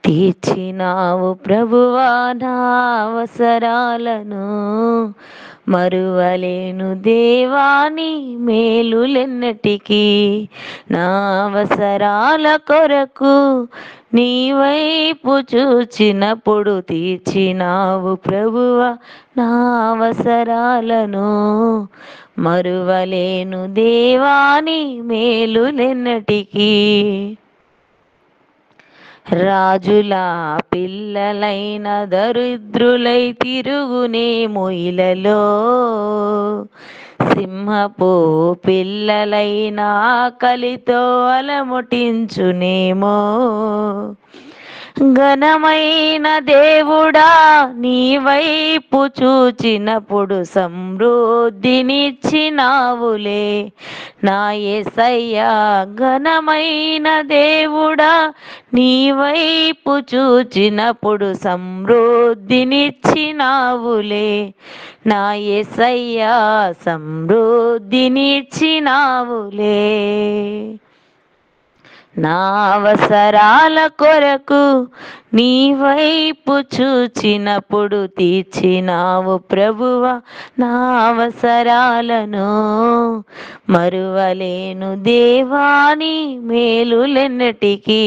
తీర్చినావు ప్రభువా నా అవసరాలను, మరువలేను దేవాని మేలులెన్నటికీ. నా అవసరాల కొరకు నీ వైపు చూచినప్పుడు తీర్చినావు ప్రభువా నా అవసరాలను, మరువలేను దేవాని మేలులెన్నటికీ. రాజుల పిల్లలైన దరిద్రులై తిరుగునేమో ఇలలో, సింహపు పిల్లలైన ఆకలితో అలముటించునేమో. ఘనమైన దేవుడా నీ వైపు చూచినప్పుడు సమృద్ధినిచ్చినావులే నా యేసయ్యా. ఘనమైన దేవుడా నీ వైపు చూచినప్పుడు సమృద్ధినిచ్చినావులే నా యేసయ్యా, సమృద్ధినిచ్చినావులే. నా అవసరాల కొరకు నీ వైపు చూచినప్పుడు తీర్చినావు ప్రభువా నా అవసరాలను, మరువలేను దేవాని మేలులెన్నటికీ.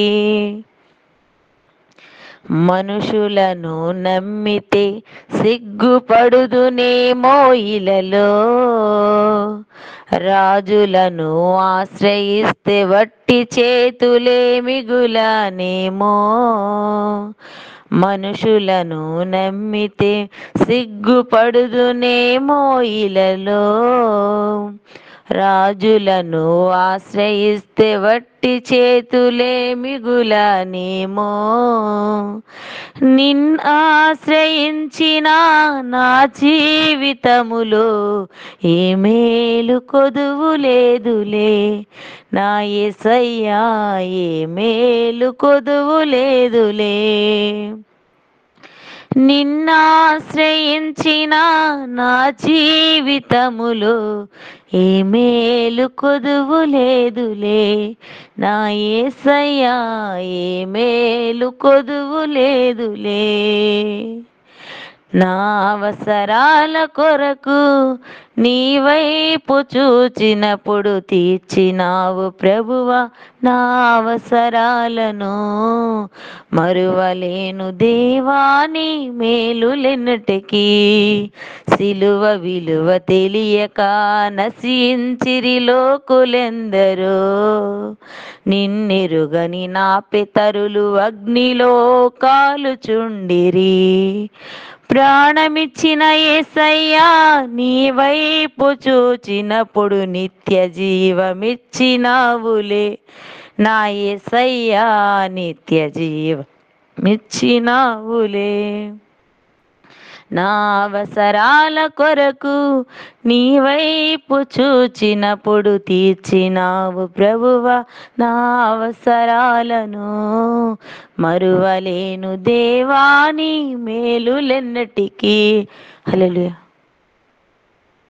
మనుషులను నమ్మితే సిగ్గుపడుదునేమో ఇలలో, రాజులను ఆశ్రయిస్తే వట్టి చేతులే మిగులనేమో. మనుషులను నమ్మితే సిగ్గుపడుదునేమో ఇలలో, రాజులను ఆశ్రయిస్తే వట్టి చేతులే మిగులనేమో. నిన్నాశ్రయించిన నా జీవితములో ఏ మేలు కొదువు లేదులే నా యేసయ్యా, ఏ మేలు కొదువు లేదులే. నిన్నాశ్రయించిన నా జీవితములో ఏ మేలు కొదువు లేదులే నా యేసయ్యా, ఏ మేలు కొదువు లేదులే. నా అవసరాల కొరకు నీ వైపు చూచినప్పుడు తీర్చినావు ప్రభువా నా అవసరాలను, మరువలేను దేవాని మేలులెన్నటికీ. సిలువ విలువ తెలియక నశించిరి లోకులెందరో, నిన్నెరుగని నా పితరులు అగ్నిలో కాలుచుండిరి. ప్రాణమిచ్చిన యేసయ్యా నీ వైపు చూచినప్పుడు నిత్య జీవమిచ్చినావులే నా యేసయ్యా, నిత్య జీవమిచ్చినావులే. నా అవసరాల కొరకు నీ వైపు చూచినప్పుడు తీర్చినావు ప్రభువా నా అవసరాలను, మరువలేను దేవాని మేలులెన్నటికీ. హల్లెలూయా.